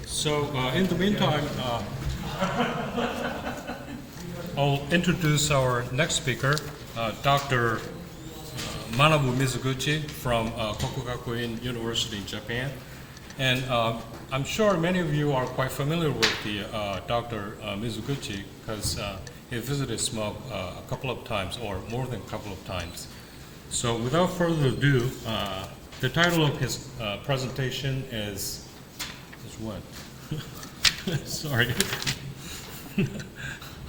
So in the meantime, I'll introduce our next speaker, Dr. Manabu Mizuguchi from Kokugakuin University in Japan. And I'm sure many of you are quite familiar with the Dr. Mizuguchi because he visited SMOG a couple of times, or more than a couple of times. So without further ado, the title of his presentation is what? Sorry,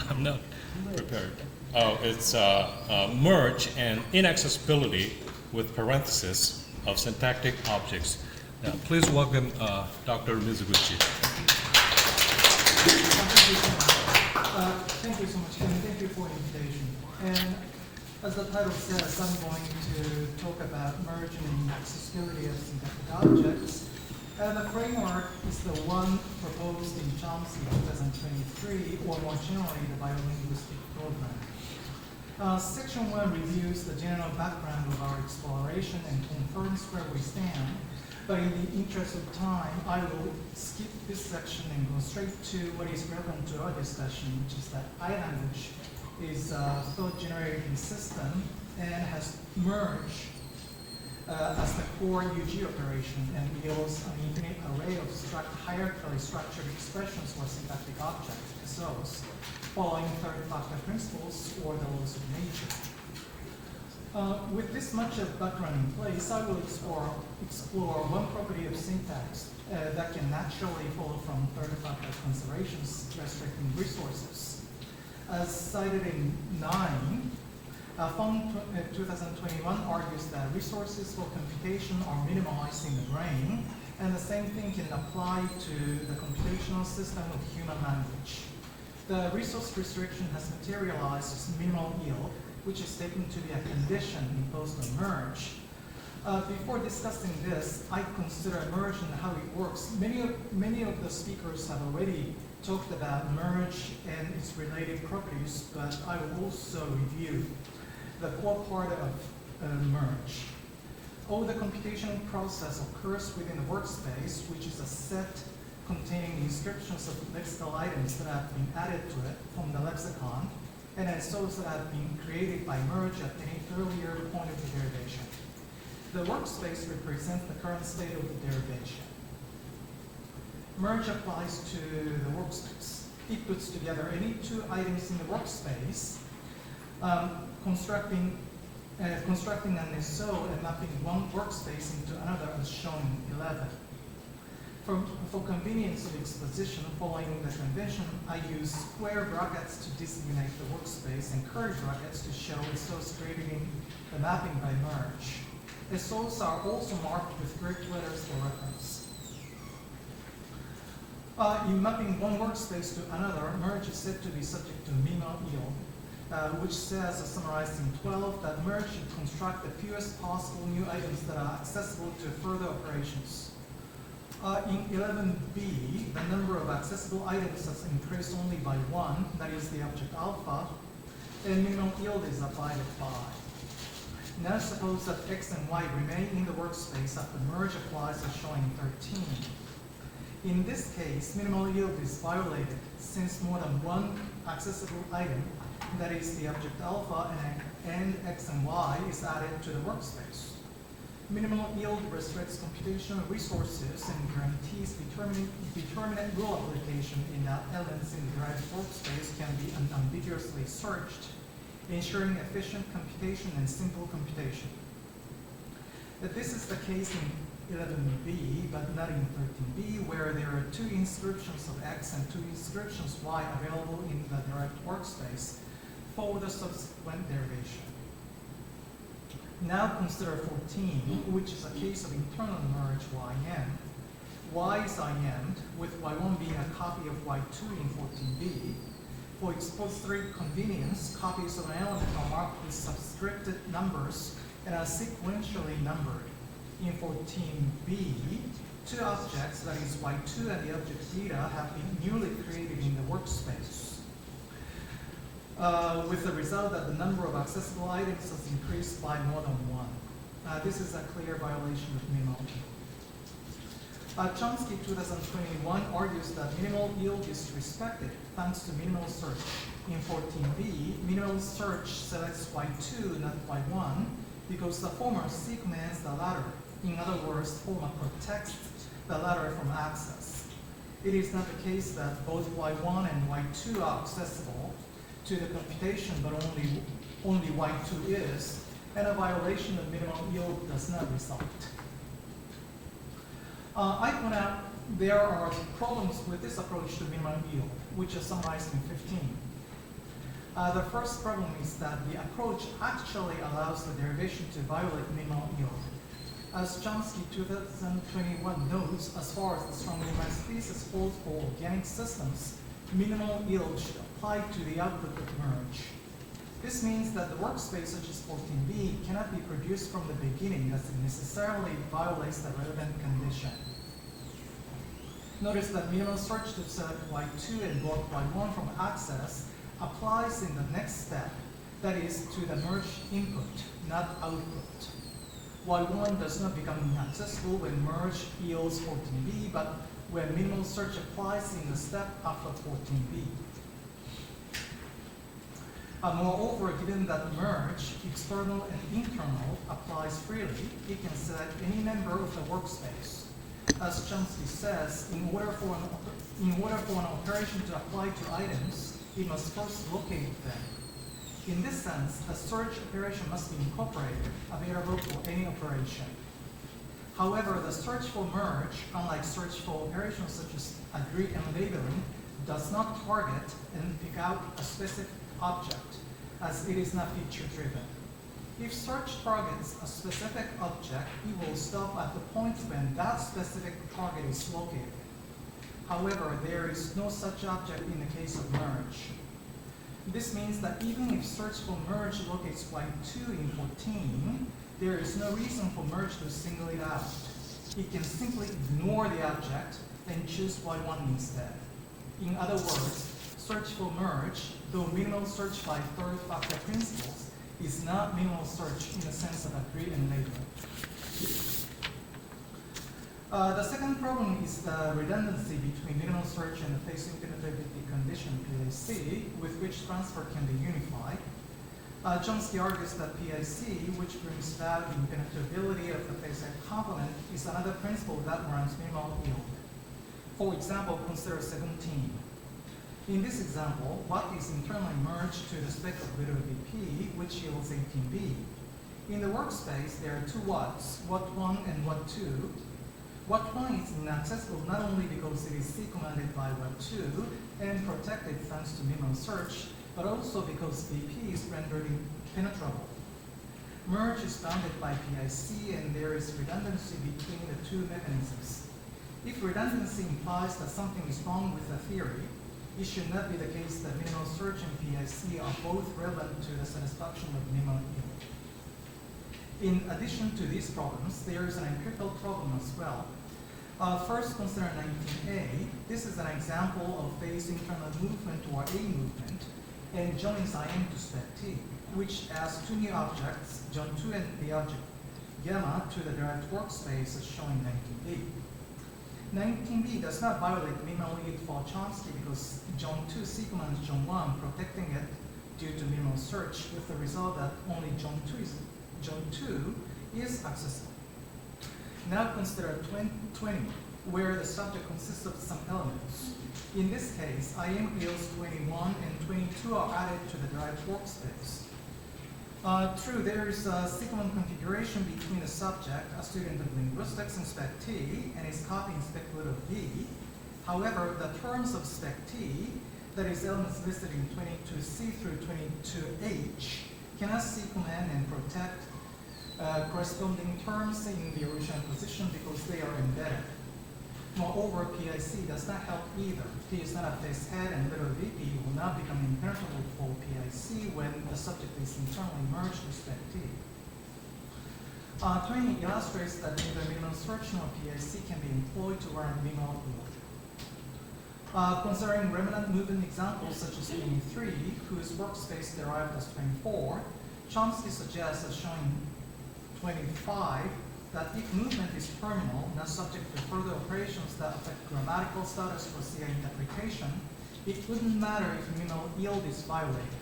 I'm not prepared. Oh, it's merge and inaccessibility with parentheses of syntactic objects. Now, please welcome Dr. Mizuguchi. Thank you so much, Ken. Thank you for the invitation. And as the title says, I'm going to talk about merging and accessibility of syntactic objects. The framework is the one proposed in Chomsky 2023, or more generally, the biolinguistic program. Section 1 reviews the general background of our exploration and confirms where we stand. But in the interest of time, I will skip this section and go straight to what is relevant to our discussion, which is that iLanguage is a thought-generating system and has merged as the core UG operation and yields an infinite array of hierarchically structured expressions for syntactic objects, SOs, following third-factor principles or the laws of nature. With this much of background in place, I will explore one property of syntax that can naturally follow from third-factor considerations restricting resources. As cited in 9, Fong 2021 argues that resources for computation are minimized in the brain, and the same thing can apply to the computational system of human language. The resource restriction has materialized as minimal yield, which is taken to be a condition imposed on merge. Before discussing this, I consider merge and how it works. Many of the speakers have already talked about merge and its related properties, but I will also review the core part of merge. All the computational process occurs within the workspace, which is a set containing inscriptions of lexical items that have been added to it from the lexicon, and SOs that have been created by merge at any earlier point of the derivation. The workspace represents the current state of the derivation. Merge applies to the workspace. It puts together any two items in the workspace, constructing an SO and mapping one workspace into another as shown in 11. For convenience of exposition, following the convention, I use square brackets to designate the workspace and curly brackets to show SOs created in the mapping by merge. SOs are also marked with Greek letters for reference. In mapping one workspace to another, merge is said to be subject to minimal yield, which says, as summarized in 12, that merge should construct the fewest possible new items that are accessible to further operations. In 11b, the number of accessible items has increased only by 1, that is the object alpha, and minimum yield is applied at 5. Now suppose that x and y remain in the workspace after merge applies as shown in 13. In this case, minimal yield is violated since more than one accessible item, that is the object alpha, and x and y is added to the workspace. Minimal yield restricts computational resources and guarantees determinate rule application in that elements in the derived workspace can be unambiguously searched, ensuring efficient computation and simple computation. This is the case in 11b, but not in 13b, where there are two inscriptions of x and two inscriptions y available in the derived workspace for the subsequent derivation. Now consider 14, which is a case of internal merge ym. Y is im'd, with y1 being a copy of y2 in 14b. For expository convenience, copies of an element are marked with subscripted numbers and are sequentially numbered. In 14b, two objects, that is y2 and the object theta, have been newly created in the workspace, with the result that the number of accessible items has increased by more than 1. This is a clear violation of minimal. Chomsky 2021 argues that minimal yield is respected thanks to minimal search. In 14b, minimal search selects Y2, not Y1, because the former segments the latter. In other words, the former protects the latter from access. It is not the case that both Y1 and Y2 are accessible to the computation, but only Y2 is, and a violation of minimal yield does not result. I point out there are problems with this approach to minimal yield, which is summarized in 15. The first problem is that the approach actually allows the derivation to violate minimal yield. As Chomsky 2021 notes, as far as the strong minimized thesis holds for organic systems, minimal yield should apply to the output of merge. This means that the workspace such as 14b cannot be produced from the beginning, as it necessarily violates the relevant condition. Notice that minimal search to select Y2 and block Y1 from access applies in the next step, that is, to the merge input, not output. Y1 does not become inaccessible when merge yields 14b, but when minimal search applies in the step after 14b. Moreover, given that merge, external and internal, applies freely, it can select any member of the workspace. As Chomsky says, in order for an operation to apply to items, it must first locate them. In this sense, a search operation must be incorporated, available for any operation. However, the search for merge, unlike search for operations such as agree and labeling, does not target and pick out a specific object, as it is not feature-driven. If search targets a specific object, it will stop at the point when that specific target is located. However, there is no such object in the case of merge. This means that even if search for merge locates Y2 in 14, there is no reason for merge to single it out. It can simply ignore the object and choose Y1 instead. In other words, search for merge, though minimal search by third factor principles, is not minimal search in the sense of agree and labeling. The second problem is the redundancy between minimal search and the phase impenetrability condition, PIC, with which transfer can be unified. Chomsky argues that PIC, which brings about the impenetrability of the phase component, is another principle that warrants minimal yield. For example, consider 17. In this example, what is internally merged to the spec of literal VP, which yields 18b. In the workspace, there are two whats, what1 and what2. What1 is inaccessible not only because it is C-commanded by what2 and protected thanks to minimal search, but also because VP is rendered impenetrable. Merge is bounded by PIC, and there is redundancy between the two mechanisms. If redundancy implies that something is wrong with the theory, it should not be the case that minimal search and PIC are both relevant to the satisfaction of minimal yield. In addition to these problems, there is an empirical problem as well. First, consider 19a. This is an example of phase internal movement or A movement, and joins IM to spec T, which adds two new objects, John 2 and the object gamma, to the derived workspace as shown in 19b. 19b does not violate minimal yield for Chomsky because John 2 C-commands John 1, protecting it due to minimal search, with the result that only John 2 is accessible. Now consider 20, where the subject consists of some elements. In this case, IM yields 21 and 22 are added to the derived workspace. True, there is a sequence configuration between the subject, a student of linguistics, and spec T, and is copied in spec lit of V. However, the terms of spec T, that is elements listed in 22C through 22H, cannot C-command and protect corresponding terms in the original position because they are embedded. Moreover, PIC does not help either. T is not a phase head, and little VP will not become impenetrable for PIC when the subject is internally merged with spec T. 20 illustrates that neither minimal search nor PIC can be employed to warrant minimal yield. Considering remnant movement examples such as 23, whose workspace derived as 24, Chomsky suggests, as shown in 25, that if movement is terminal, not subject to further operations that affect grammatical status for CI interpretation, it wouldn't matter if minimal yield is violated.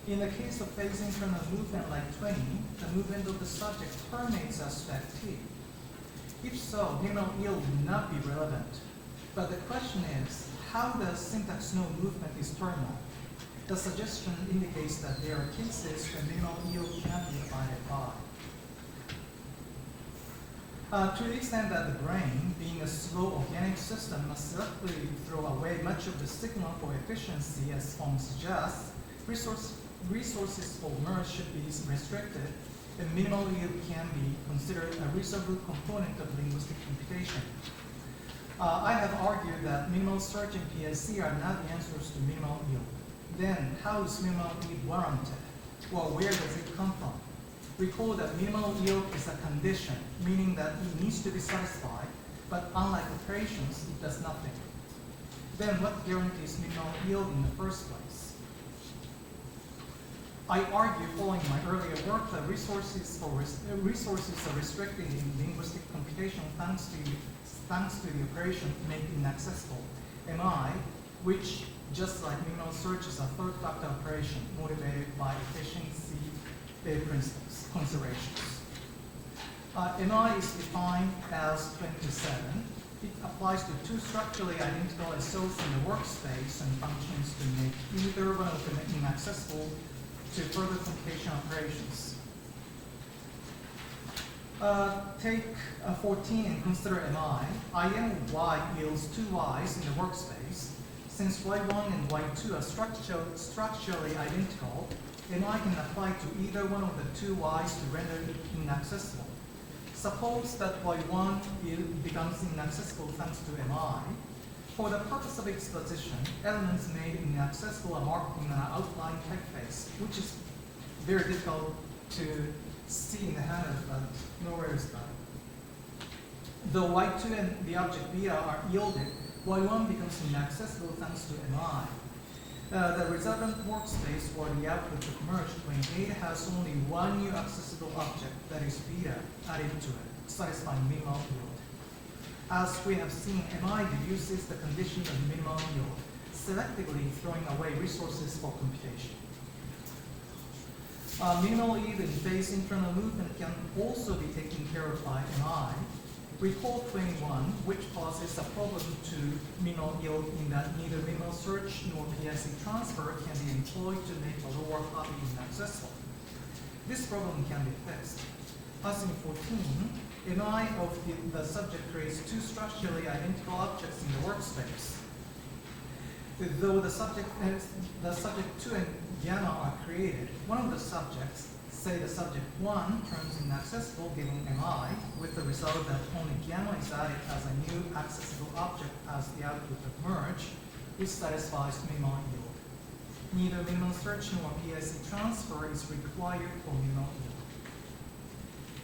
In the case of phase internal movement like 20, the movement of the subject terminates as spec T. If so, minimal yield would not be relevant. But the question is, how does syntax know movement is terminal? The suggestion indicates that there are cases where minimal yield cannot be divided by. To the extent that the brain, being a slow organic system, must selectively throw away much of the signal for efficiency as form suggests, resources for merge should be restricted, and minimal yield can be considered a reasonable component of linguistic computation. I have argued that minimal search and PSC are not the answers to minimal yield. Then, how is minimal yield warranted? Well, where does it come from? Recall that minimal yield is a condition, meaning that it needs to be satisfied, but unlike operations, it does nothing. Then what guarantees minimal yield in the first place? I argue, following my earlier work, that resources are restricted in linguistic computation thanks to the operation make inaccessible, MI, which, just like minimal search, is a third factor operation motivated by efficiency principles, considerations. MI is defined as 27. It applies to two structurally identical SOs in the workspace and functions to make either one of them inaccessible to further computation operations. Take 14 and consider MI. IM of Y yields two Ys in the workspace. Since Y1 and Y2 are structurally identical, MI can apply to either one of the two Ys to render it inaccessible. Suppose that Y1 becomes inaccessible thanks to MI. For the purpose of exposition, elements made inaccessible are marked in an outline typeface, which is very difficult to see in the header, but no worries about it. Though Y2 and the object beta are yielded, Y1 becomes inaccessible thanks to MI. The resultant workspace for the output of merge 28 has only one new accessible object, that is beta, added to it, satisfying minimal yield. As we have seen, MI deduces the condition of minimal yield, selectively throwing away resources for computation. Minimal yield in phase internal movement can also be taken care of by MI. Recall 21, which poses a problem to minimal yield in that neither minimal search nor PIC transfer can be employed to make a lower copy inaccessible. This problem can be fixed. As in 14, MI of the subject creates two structurally identical objects in the workspace. Though the subject 2 and gamma are created, one of the subjects, say the subject 1, turns inaccessible given MI, with the result that only gamma is added as a new accessible object as the output of merge, which satisfies minimal yield. Neither minimal search nor PIC transfer is required for minimal yield.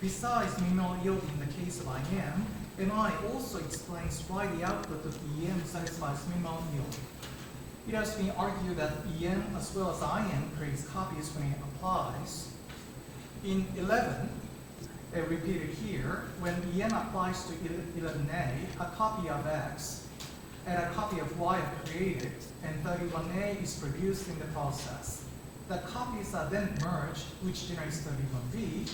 Besides minimal yield in the case of IM, MI also explains why the output of EM satisfies minimal yield. It has been argued that EM as well as IM creates copies when it applies. In 11, repeated here, when EM applies to 11A, a copy of X and a copy of Y are created, and 31A is produced in the process. The copies are then merged, which generates 31B.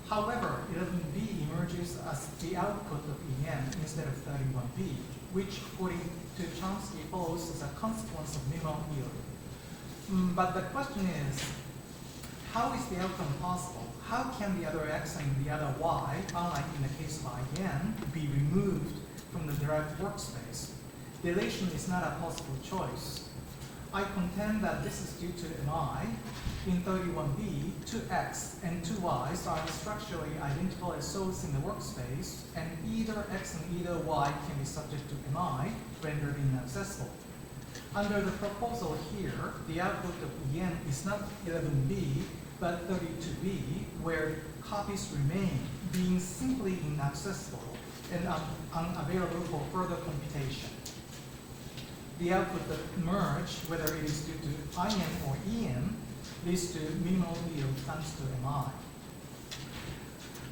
However, 11B emerges as the output of EM instead of 31B, which, according to Chomsky, follows as a consequence of minimal yield. But the question is, how is the outcome possible? How can the other X and the other Y, unlike in the case of IM, be removed from the derived workspace? Deletion is not a possible choice. I contend that this is due to MI. In 31B, 2X and 2Ys are structurally identical SOs in the workspace, and either X and either Y can be subject to MI, rendered inaccessible. Under the proposal here, the output of EM is not 11B, but 32B, where copies remain, being simply inaccessible and unavailable for further computation. The output of merge, whether it is due to IM or EM, leads to minimal yield thanks to MI.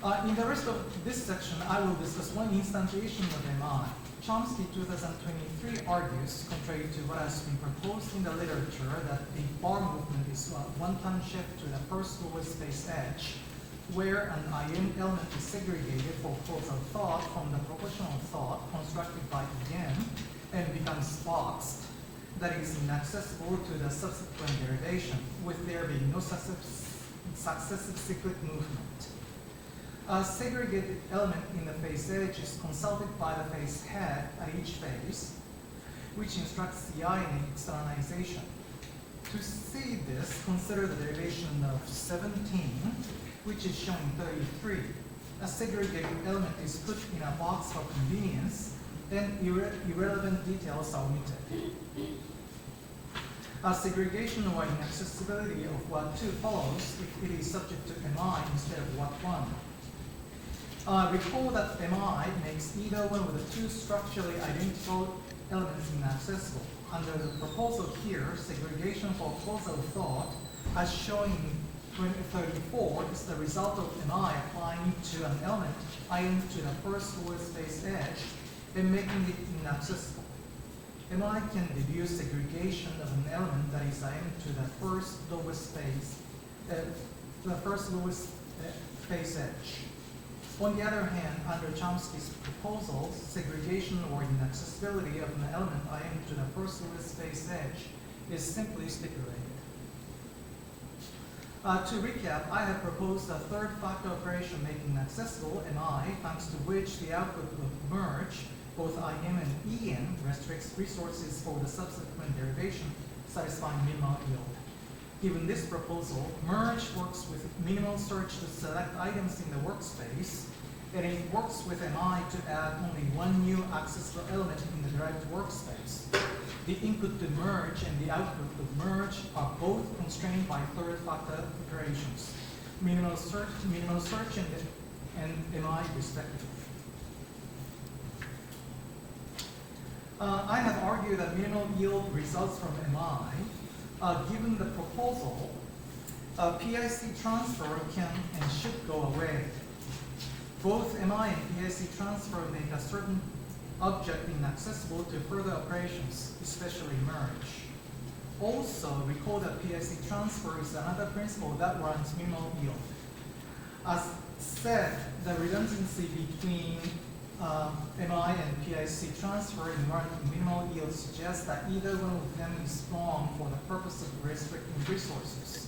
In the rest of this section, I will discuss one instantiation of MI. Chomsky 2023 argues, contrary to what has been proposed in the literature, that the bar movement is a one-time shift to the first lowest space edge, where an IM element is segregated for causal thought from the proportional thought constructed by EM and becomes boxed, that is inaccessible to the subsequent derivation, with there being no successive cyclic movement. A segregated element in the face edge is consulted by the face head at each phase, which instructs CI in externalization. To see this, consider the derivation of 17, which is shown in 33. A segregated element is put in a box for convenience, and irrelevant details are omitted. A segregation or inaccessibility of what 2 follows if it is subject to MI instead of what 1. Recall that MI makes either one of the 2 structurally identical elements inaccessible. Under the proposal here, segregation for causal thought, as shown in 2034, is the result of MI applying to an element IM to the first lowest space edge and making it inaccessible. MI can deduce segregation of an element that is IM to the first lowest space edge. On the other hand, under Chomsky's proposal, segregation or inaccessibility of an element IM to the first lowest space edge is simply stipulated. To recap, I have proposed a third factor operation making accessible MI, thanks to which the output of merge, both IM and EM, restricts resources for the subsequent derivation, satisfying minimal yield. Given this proposal, merge works with minimal search to select items in the workspace, and it works with MI to add only one new accessible element in the derived workspace. The input to merge and the output of merge are both constrained by third factor operations, minimal search and MI respectively. I have argued that minimal yield results from MI. Given the proposal, PIC transfer can and should go away. Both MI and PIC transfer make a certain object inaccessible to further operations, especially merge. Also, recall that PIC transfer is another principle that warrants minimal yield. As said, the redundancy between MI and PIC transfer in warranting minimal yield suggests that either one of them is wrong for the purpose of restricting resources.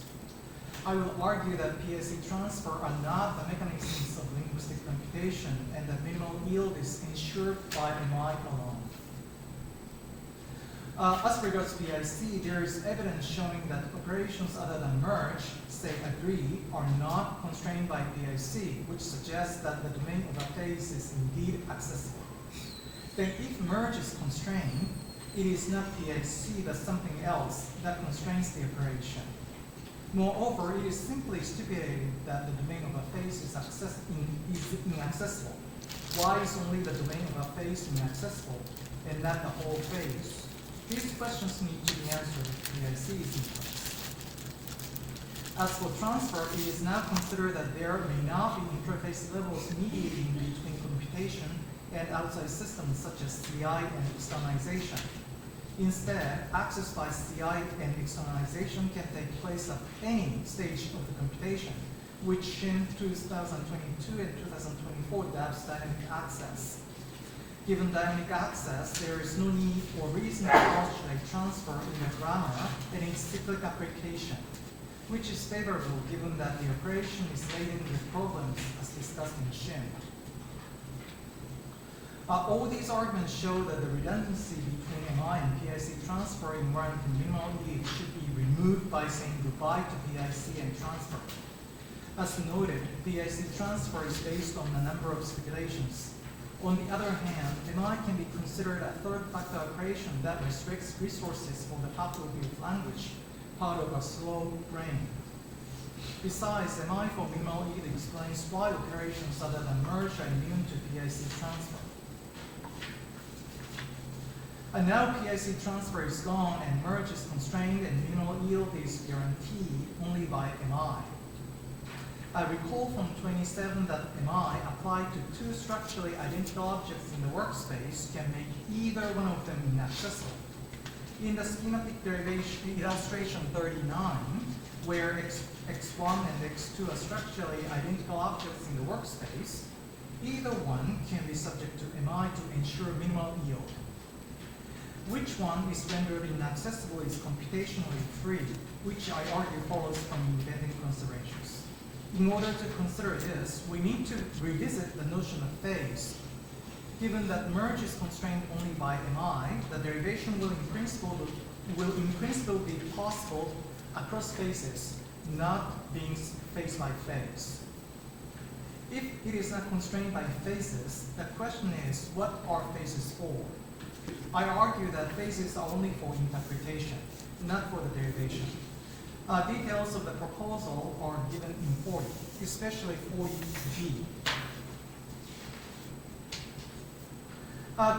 I will argue that PIC transfer are not the mechanisms of linguistic computation and that minimal yield is ensured by MI alone. As regards PIC, there is evidence showing that operations other than merge, say agree, are not constrained by PIC, which suggests that the domain of a phase is indeed accessible. Then if merge is constrained, it is not PIC but something else that constrains the operation. Moreover, it is simply stipulated that the domain of a phase is inaccessible. Why is only the domain of a phase inaccessible and not the whole phase? These questions need to be answered if PIC is in place. As for transfer, it is now considered that there may not be interface levels mediating between computation and outside systems such as CI and externalization. Instead, access by CI and externalization can take place at any stage of the computation, which in 2022 and 2024 dubs dynamic access. Given dynamic access, there is no need or reason to postulate transfer in the grammar and its cyclic application, which is favorable given that the operation is laden with problems as discussed in Shin. All these arguments show that the redundancy between MI and PIC transfer in warranting minimal yield should be removed by saying goodbye to PIC and transfer. As noted, PIC transfer is based on a number of speculations. On the other hand, MI can be considered a third factor operation that restricts resources for the faculty of language, part of a slow brain. Besides, MI for minimal yield explains why operations other than merge are immune to PIC transfer. And now PIC transfer is gone and merge is constrained and minimal yield is guaranteed only by MI. I recall from 27 that MI applied to two structurally identical objects in the workspace can make either one of them inaccessible. In the schematic derivation illustration 39, where x1 and x2 are structurally identical objects in the workspace, either one can be subject to MI to ensure minimal yield. Which one is rendered inaccessible is computationally free, which I argue follows from independent considerations. In order to consider this, we need to revisit the notion of phase. Given that merge is constrained only by MI, the derivation will in principle be possible across phases, not being phase by phase. If it is not constrained by phases, the question is, what are phases for? I argue that phases are only for interpretation, not for the derivation. Details of the proposal are given in 40, especially 40B.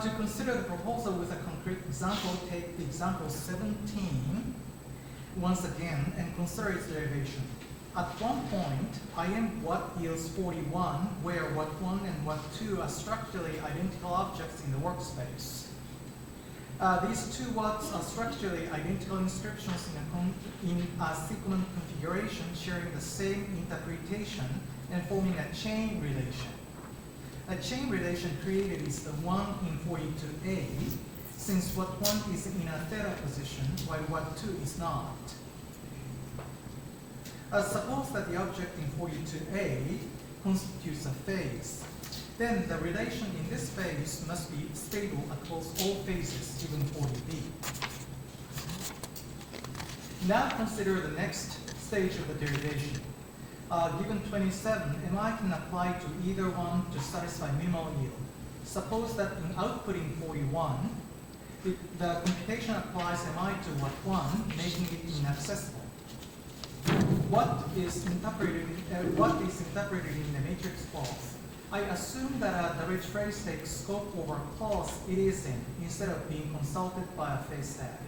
To consider the proposal with a concrete example, take the example 17 once again and consider its derivation. At one point, I am what yields 41, where what 1 and what 2 are structurally identical objects in the workspace. These two whats are structurally identical inscriptions in a sequence configuration sharing the same interpretation and forming a chain relation. A chain relation created is the one in 42A, since what 1 is in a theta position while what 2 is not. Suppose that the object in 42A constitutes a phase. Then the relation in this phase must be stable across all phases, given 40B. Now consider the next stage of the derivation. Given 27, MI can apply to either one to satisfy minimal yield. Suppose that in outputting 41, the computation applies MI to what 1, making it inaccessible. What is interpreted in the matrix clause? I assume that a direct phrase takes scope over clause it is in, instead of being consulted by a phase tag.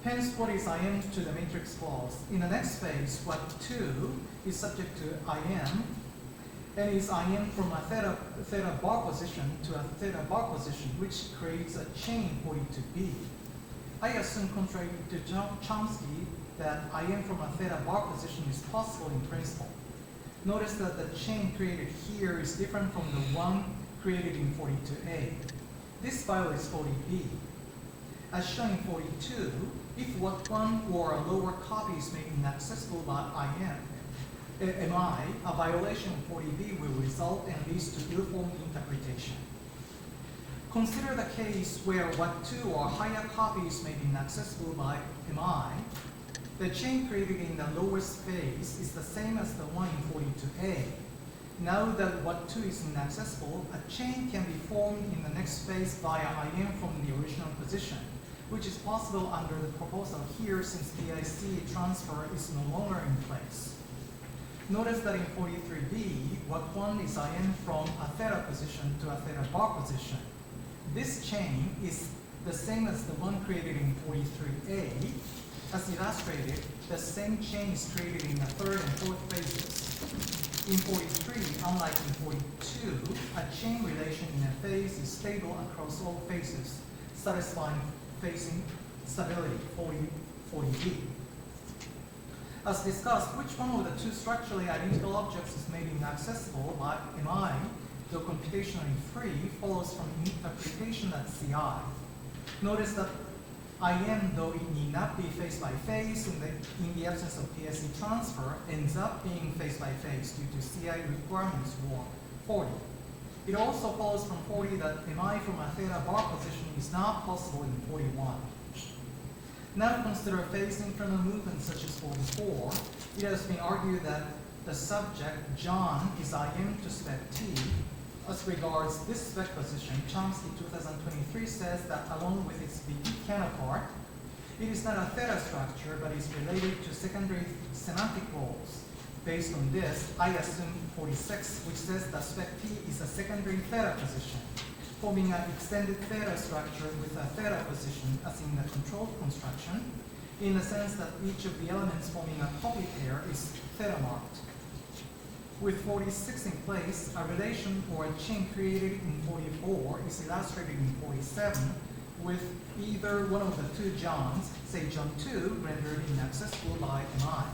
Hence, what is IM to the matrix clause? In the next phase, what 2 is subject to IM, and is IM from a theta bar position to a theta bar position, which creates a chain 42B. I assume, contrary to Chomsky, that IM from a theta bar position is possible in principle. Notice that the chain created here is different from the one created in 42A. This violates 40B. As shown in 42, if what 1 or a lower copy is made inaccessible by MI, a violation of 40B will result and leads to ill-formed interpretation. Consider the case where what 2 or higher copy is made inaccessible by MI. The chain created in the lowest phase is the same as the one in 42A. Now that what 2 is inaccessible, a chain can be formed in the next phase via IM from the original position, which is possible under the proposal here since PIC transfer is no longer in place. Notice that in 43B, what 1 is IM from a theta position to a theta bar position. This chain is the same as the one created in 43A. As illustrated, the same chain is created in the third and fourth phases. In 43, unlike in 42, a chain relation in a phase is stable across all phases, satisfying phasing stability, 40B. As discussed, which one of the two structurally identical objects is made inaccessible by MI, though computationally free, follows from interpretation at CI. Notice that IM, though it need not be phase by phase in the absence of PSE transfer, ends up being phase by phase due to CI requirements for 40. It also follows from 40 that MI from a theta bar position is not possible in 41. Now consider phase internal movements such as 44. It has been argued that the subject, John, is IM to spec T. As regards this spec position, Chomsky 2023 says that along with its VP counterpart, it is not a theta structure, but is related to secondary semantic roles. Based on this, I assume 46, which says that spec T is a secondary theta position, forming an extended theta structure with a theta position as in the controlled construction, in the sense that each of the elements forming a copy pair is theta marked. With 46 in place, a relation or a chain created in 44 is illustrated in 47 with either one of the two Johns, say John 2, rendered inaccessible by MI.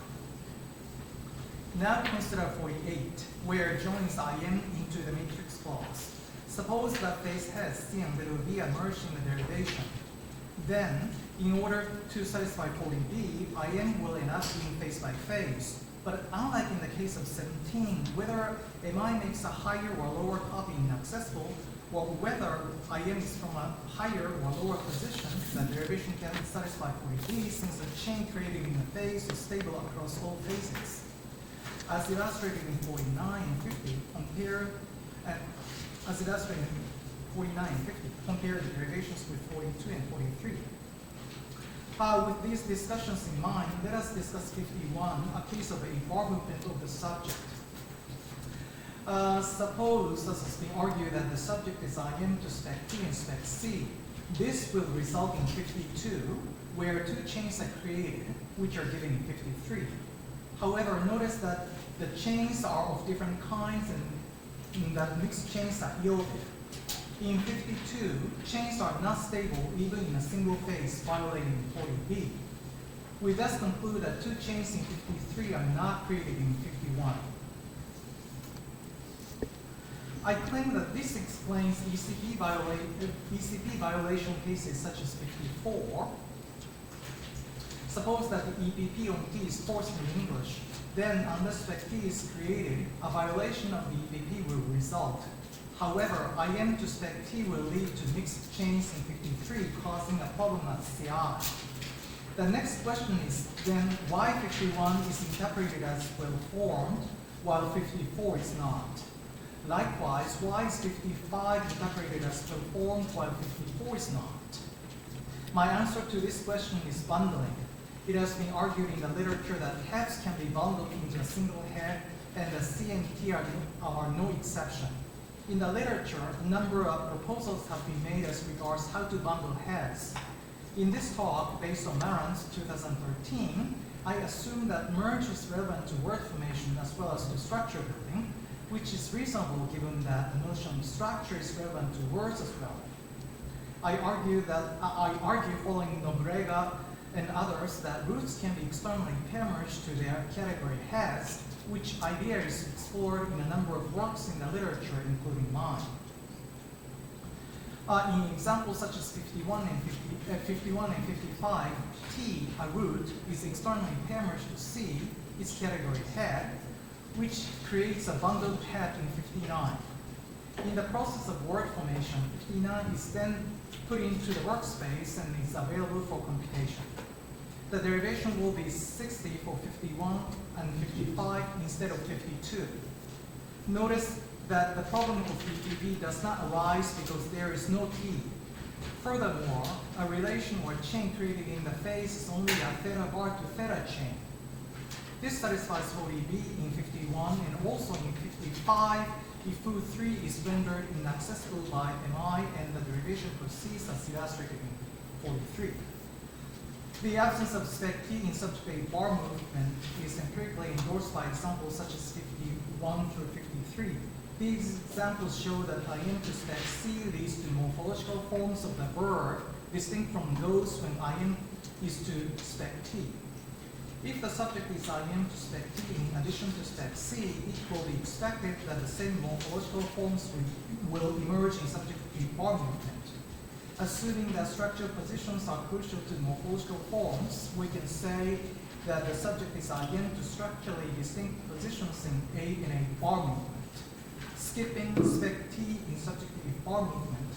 Now consider 48, where John is IM into the matrix clause. Suppose that face has C and little v are merged in the derivation. Then, in order to satisfy 40b, IM will end up being face by face. But unlike in the case of 17, whether MI makes a higher or lower copy inaccessible, or whether IM is from a higher or lower position, the derivation can satisfy 40b since the chain created in the face is stable across all phases. As illustrated in 49 and 50, as illustrated in 49 and 50, compare the derivations with 42 and 43. With these discussions in mind, let us discuss 51, a case of a bar movement of the subject. Suppose, as has been argued, that the subject is IM to spec T and spec C. This will result in 52, where two chains are created, which are given in 53. However, notice that the chains are of different kinds and that mixed chains are yielded. In 52, chains are not stable even in a single phase, violating 40b. We thus conclude that two chains in 53 are not created in 51. I claim that this explains ECP violation cases such as 54. Suppose that the EPP on T is forced in English. Then, unless spec T is created, a violation of the EPP will result. However, IM to spec T will lead to mixed chains in 53, causing a problem at CI. The next question is then why 51 is interpreted as well-formed, while 54 is not? Likewise, why is 55 interpreted as well-formed, while 54 is not? My answer to this question is bundling. It has been argued in the literature that heads can be bundled into a single head, and the C and T are no exception. In the literature, a number of proposals have been made as regards how to bundle heads. In this talk, based on Maran's 2013, I assume that merge is relevant to word formation as well as to structure building, which is reasonable given that the notion of structure is relevant to words as well. I argue following Nobrega and others that roots can be externally pair-merged to their category heads, which idea is explored in a number of works in the literature, including mine. In examples such as 51 and 55, T, a root, is externally pair-merged to C, its category head, which creates a bundled head in 59. In the process of word formation, 59 is then put into the workspace and is available for computation. The derivation will be 60 for 51 and 55 instead of 52. Notice that the problem of EPP does not arise because there is no T. Furthermore, a relation or chain created in the face is only a theta bar to theta chain. This satisfies 40b in 51 and also in 55 if foo 3 is rendered inaccessible by MI and the derivation proceeds as illustrated in 43. The absence of spec T in such a bar movement is empirically endorsed by examples such as 51 through 53. These examples show that IM to spec C leads to morphological forms of the verb distinct from those when IM is to spec T. If the subject is IM to spec T in addition to spec C, it will be expected that the same morphological forms will emerge in subject to bar movement. Assuming that structural positions are crucial to morphological forms, we can say that the subject is IM to structurally distinct positions in A in a bar movement. Skipping spec T in subject to bar movement,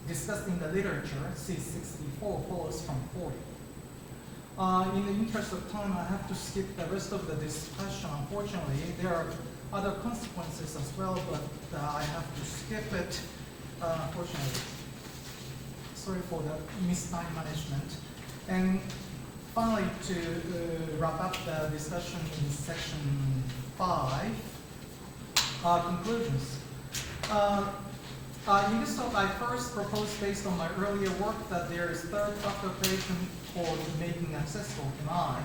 discussed in the literature, C64 follows from 40. In the interest of time, I have to skip the rest of the discussion. Unfortunately, there are other consequences as well, but I have to skip it, unfortunately. Sorry for the missed time management. And finally, to wrap up the discussion in section 5, conclusions. In this talk, I first proposed, based on my earlier work, that there is third factor operation for making accessible MI.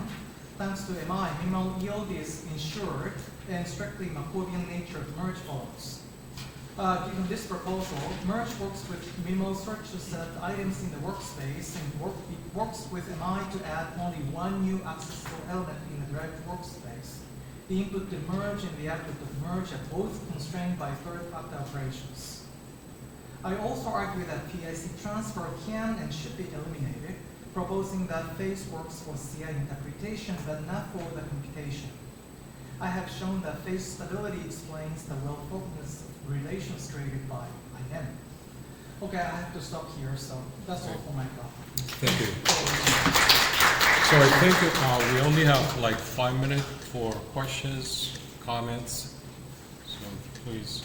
thanks to MI, minimal yield is ensured and strictly Markovian nature of merge follows. Given this proposal, merge works with minimal structure set items in the workspace and it works with MI to add only one new accessible element in the derived workspace. The input to merge and the output of merge are both constrained by third-factor operations. I also argue that PIC transfer can and should be eliminated, proposing that phase works for CI interpretation but not for the computation. I have shown that phase stability explains the well-focusedness of relations created by IM. Okay, I have to stop here, so that's all for my talk. Thank you. So I think we only have like 5 minutes for questions, comments. So please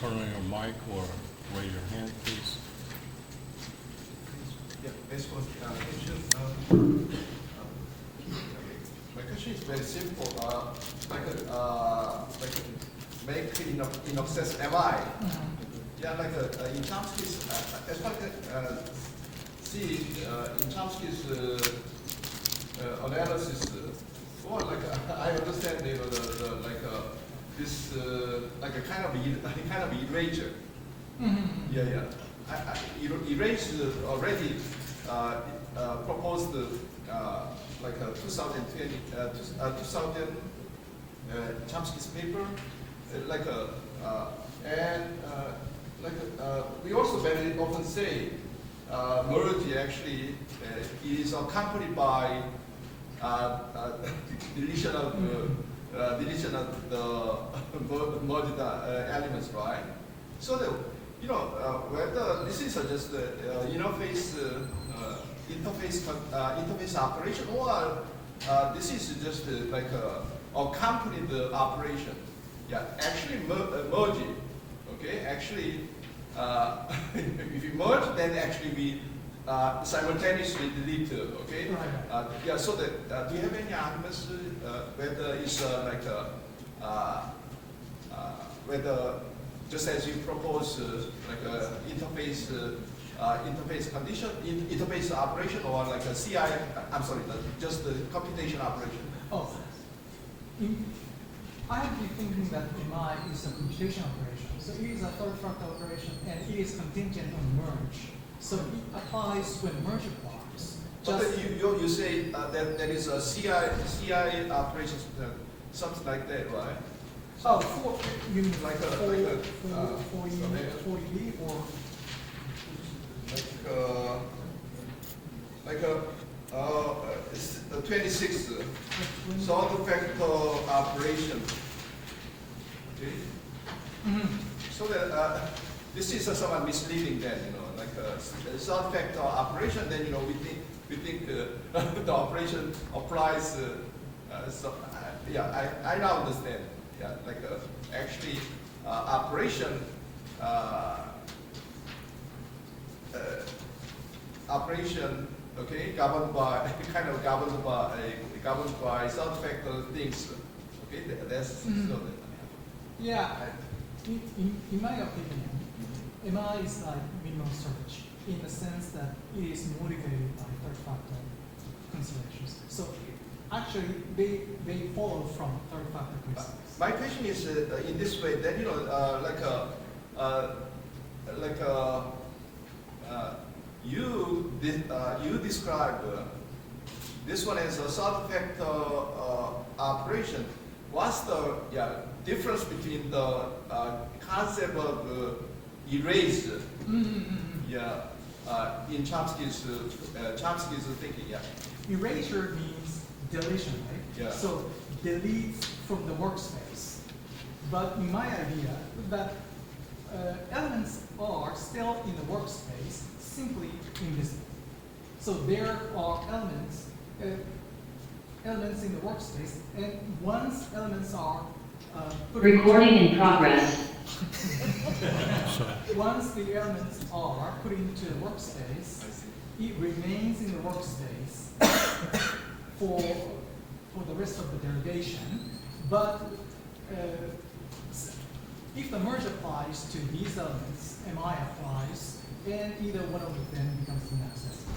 turn on your mic or raise your hand, please. Yeah, this was question. My question is very simple. Make in access MI. Yeah, in Chomsky's, as far as see in Chomsky's analysis, I understand this like a kind of erasure. Yeah. Erased already proposed like a 2020 2000 Chomsky's paper, we also very often say merge actually is accompanied by deletion of the merged elements, right? So that whether this is just interface operation, or this is just like accompanied operation. Yeah, actually merging. Okay, actually, if you merge, then actually we simultaneously delete. Okay. Right. Yeah. So that do you have any arguments whether it's whether just as you propose interface condition, interface operation, or like a CI, I'm sorry, just the computation operation? Oh, I have been thinking that MI is a computation operation. So it is a third factor operation and it is contingent on merge. So it applies when merge applies. But then you say that there is a CI operations, something like that, right? Oh, you mean Like for a 40B or? It's 26 third factor operation. Okay. So that this is somewhat misleading. Then like a third factor operation. Then we think the operation applies. I now understand. Yeah, like actually operation. Operation, okay, governed by third factor things. Okay, that's so that. Yeah, in my opinion, MI is like minimal search in the sense that it is motivated by third factor considerations. So actually, they follow from third factor principles. My question is in this way that you describe this one as a third factor operation. What's the difference between the concept of erase? In Chomsky's thinking, Erasure means deletion, right? Yeah. So delete from the workspace. But in my idea, that elements are still in the workspace, simply invisible. So there are elements in the workspace, and once elements are put Recording in progress. once the elements are put into the workspace, it remains in the workspace for the rest of the derivation. But if the merge applies to these elements, MI applies, and either one of them becomes inaccessible.